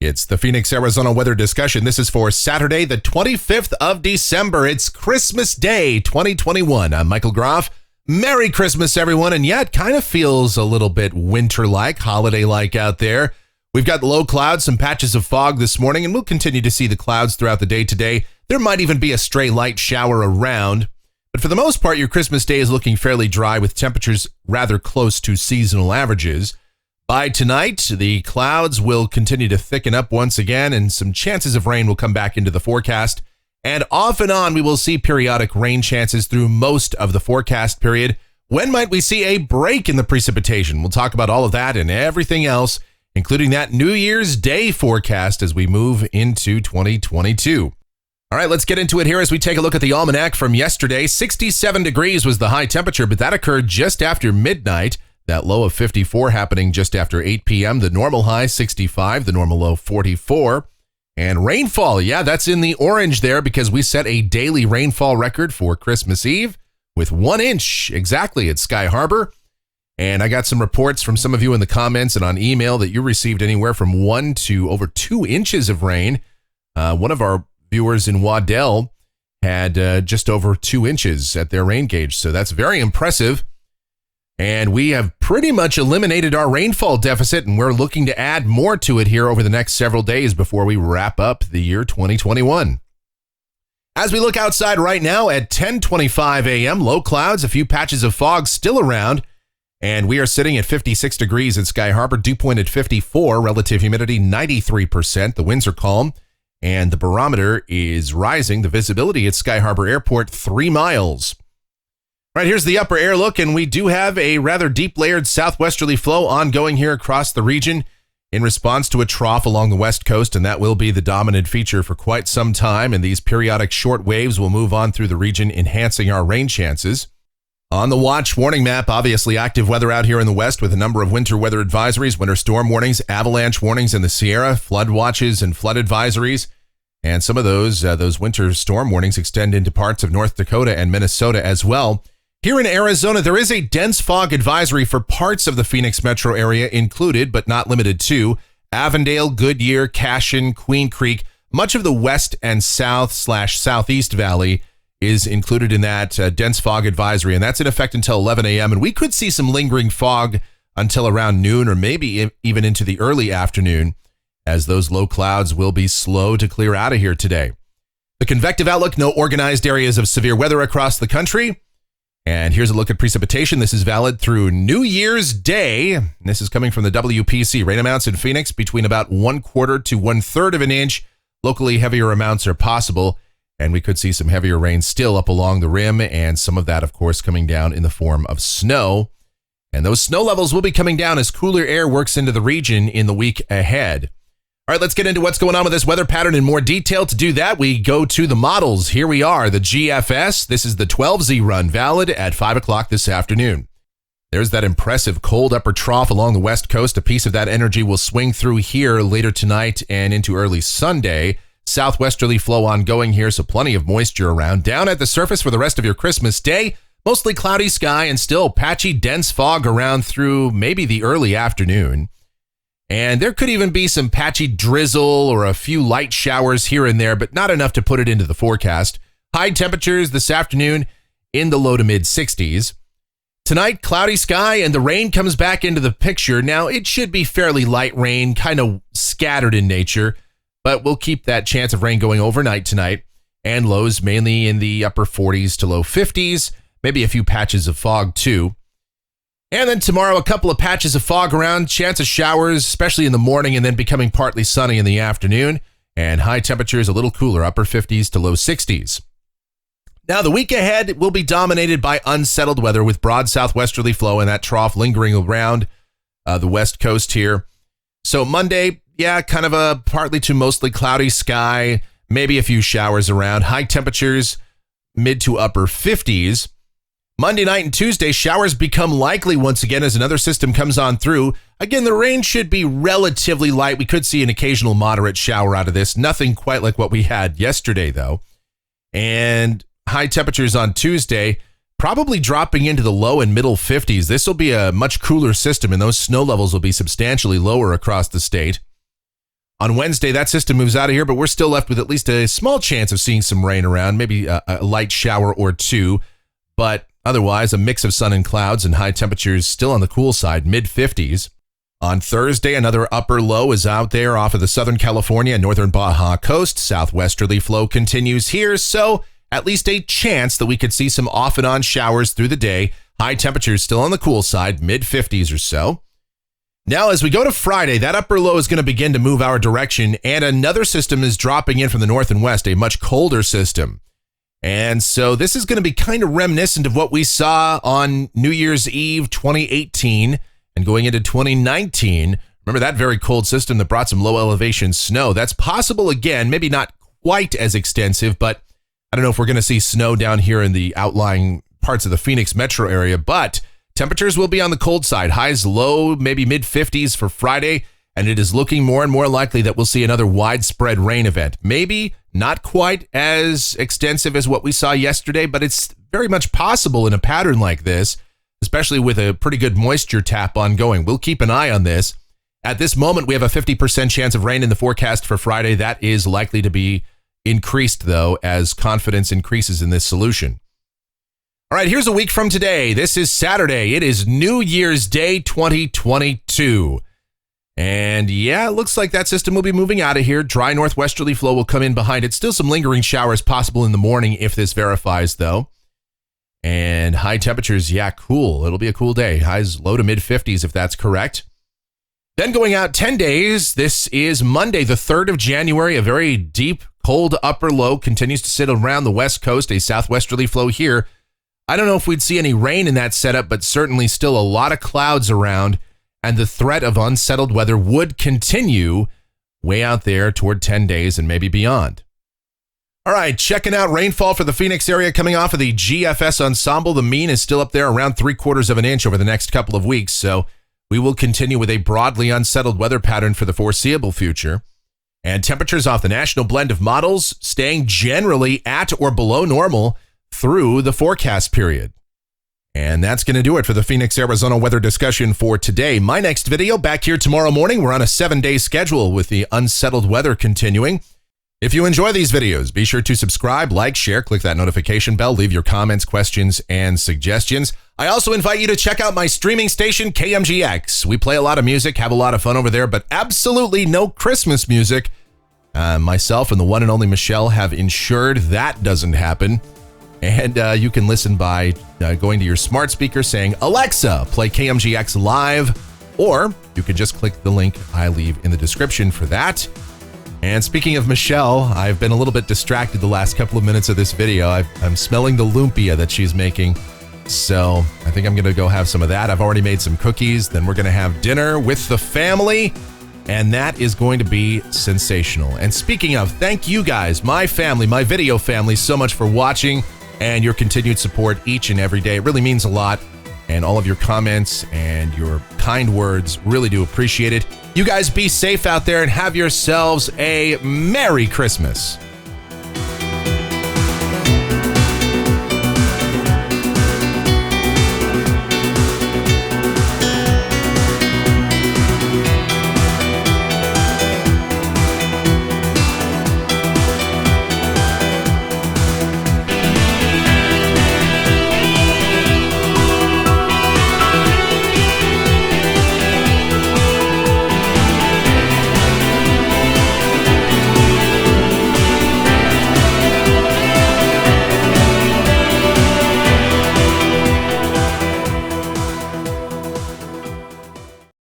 It's the Phoenix, Arizona weather discussion. This is for Saturday, the 25th of December. It's Christmas Day 2021. I'm Michael Groff. Merry Christmas, everyone. And yeah, it kind of feels a little bit winter-like, holiday-like out there. We've got low clouds, some patches of fog this morning, and we'll continue to see the clouds throughout the day today. There might even be a stray light shower around. But for the most part, your Christmas day is looking fairly dry with temperatures rather close to seasonal averages. By tonight, the clouds will continue to thicken up once again, and some chances of rain will come back into the forecast. And off and on, we will see periodic rain chances through most of the forecast period. When might we see a break in the precipitation? We'll talk about all of that and everything else, including that New Year's Day forecast as we move into 2022. All right, let's get into it here as we take a look at the almanac from yesterday. 67 degrees was the high temperature, but that occurred just after midnight. That low of 54 happening just after 8 p.m. The normal high, 65. The normal low, 44. And rainfall, yeah, that's in the orange there because we set a daily rainfall record for Christmas Eve with 1 inch exactly at Sky Harbor. And I got some reports from some of you in the comments and on email that you received anywhere from 1 to over 2 inches of rain. One of our viewers in Waddell had just over 2 inches at their rain gauge. So that's very impressive. And we have pretty much eliminated our rainfall deficit, and we're looking to add more to it here over the next several days before we wrap up the year 2021. As we look outside right now at 10:25 a.m., low clouds, a few patches of fog still around, and we are sitting at 56 degrees at Sky Harbor, dew point at 54, relative humidity 93%. The winds are calm, and the barometer is rising. The visibility at Sky Harbor Airport, 3 miles. Right, here's the upper air look, and we do have a rather deep layered southwesterly flow ongoing here across the region in response to a trough along the west coast, and that will be the dominant feature for quite some time, and these periodic short waves will move on through the region, enhancing our rain chances. On the watch warning map, obviously active weather out here in the west with a number of winter weather advisories, winter storm warnings, avalanche warnings in the Sierra, flood watches and flood advisories. And some of those winter storm warnings extend into parts of North Dakota and Minnesota as well. Here in Arizona, there is a dense fog advisory for parts of the Phoenix metro area included, but not limited to, Avondale, Goodyear, Cashion, Queen Creek. Much of the west and south/southeast valley is included in that dense fog advisory, and that's in effect until 11 a.m. And we could see some lingering fog until around noon or maybe even into the early afternoon, as those low clouds will be slow to clear out of here today. The Convective Outlook, no organized areas of severe weather across the country. And here's a look at precipitation. This is valid through New Year's Day. This is coming from the WPC. Rain amounts in Phoenix between about 1/4 to 1/3 of an inch. Locally, heavier amounts are possible, and we could see some heavier rain still up along the rim, and some of that, of course, coming down in the form of snow. And those snow levels will be coming down as cooler air works into the region in the week ahead. All right, let's get into what's going on with this weather pattern in more detail. To do that, we go to the models. Here we are, the GFS. This is the 12Z run, valid at 5 o'clock this afternoon. There's that impressive cold upper trough along the west coast. A piece of that energy will swing through here later tonight and into early Sunday. Southwesterly flow ongoing here, so plenty of moisture around. Down at the surface for the rest of your Christmas day, mostly cloudy sky and still patchy, dense fog around through maybe the early afternoon. And there could even be some patchy drizzle or a few light showers here and there, but not enough to put it into the forecast. High temperatures this afternoon in the low to mid 60s. Tonight, cloudy sky and the rain comes back into the picture. Now, it should be fairly light rain, kind of scattered in nature, but we'll keep that chance of rain going overnight tonight. And lows mainly in the upper 40s to low 50s, maybe a few patches of fog too. And then tomorrow, a couple of patches of fog around, chance of showers, especially in the morning, and then becoming partly sunny in the afternoon. And high temperatures a little cooler, upper 50s to low 60s. Now, the week ahead will be dominated by unsettled weather with broad southwesterly flow and that trough lingering around the west coast here. So Monday, yeah, kind of a partly to mostly cloudy sky, maybe a few showers around. High temperatures, mid to upper 50s. Monday night and Tuesday, showers become likely once again as another system comes on through. Again, the rain should be relatively light. We could see an occasional moderate shower out of this. Nothing quite like what we had yesterday, though. And high temperatures on Tuesday, probably dropping into the low and middle 50s. This will be a much cooler system, and those snow levels will be substantially lower across the state. On Wednesday, that system moves out of here, but we're still left with at least a small chance of seeing some rain around, maybe a light shower or two. But otherwise, a mix of sun and clouds and high temperatures still on the cool side, mid-50s. On Thursday, another upper low is out there off of the Southern California and northern Baja coast. Southwesterly flow continues here, so at least a chance that we could see some off and on showers through the day. High temperatures still on the cool side, mid-50s or so. Now, as we go to Friday, that upper low is going to begin to move our direction, and another system is dropping in from the north and west, a much colder system. And so this is going to be kind of reminiscent of what we saw on New Year's Eve 2018 and going into 2019. Remember that very cold system that brought some low elevation snow? That's possible again, maybe not quite as extensive, but I don't know if we're going to see snow down here in the outlying parts of the Phoenix metro area, but temperatures will be on the cold side. Highs low, maybe mid-50s for Friday, and it is looking more and more likely that we'll see another widespread rain event. Maybe not quite as extensive as what we saw yesterday, but it's very much possible in a pattern like this, especially with a pretty good moisture tap ongoing. We'll keep an eye on this. At this moment, we have a 50% chance of rain in the forecast for Friday. That is likely to be increased, though, as confidence increases in this solution. All right, here's a week from today. This is Saturday. It is New Year's Day 2022. And yeah, it looks like that system will be moving out of here. Dry northwesterly flow will come in behind it. Still some lingering showers possible in the morning if this verifies, though. And high temperatures, yeah, cool. It'll be a cool day. Highs low to mid-50s if that's correct. Then going out 10 days, this is Monday, the 3rd of January. A very deep, cold upper low continues to sit around the west coast. A southwesterly flow here. I don't know if we'd see any rain in that setup, but certainly still a lot of clouds around, and the threat of unsettled weather would continue way out there toward 10 days and maybe beyond. All right, checking out rainfall for the Phoenix area coming off of the GFS ensemble. The mean is still up there around 3/4 of an inch over the next couple of weeks, so we will continue with a broadly unsettled weather pattern for the foreseeable future. And temperatures off the national blend of models staying generally at or below normal through the forecast period. And that's going to do it for the Phoenix, Arizona weather discussion for today. My next video back here tomorrow morning. We're on a 7-day schedule with the unsettled weather continuing. If you enjoy these videos, be sure to subscribe, like, share, click that notification bell, leave your comments, questions, and suggestions. I also invite you to check out my streaming station, KMGX. We play a lot of music, have a lot of fun over there, but absolutely no Christmas music. Myself and the one and only Michelle have ensured that doesn't happen. And you can listen by going to your smart speaker saying, Alexa, play KMGX live, or you can just click the link I leave in the description for that. And speaking of Michelle, I've been a little bit distracted the last couple of minutes of this video. I'm smelling the lumpia that she's making, so I think I'm going to go have some of that. I've already made some cookies. Then we're going to have dinner with the family, and that is going to be sensational. And speaking of, thank you guys, my family, my video family, so much for watching and your continued support each and every day. It really means a lot, and all of your comments and your kind words, really do appreciate it. You guys be safe out there and have yourselves a Merry Christmas.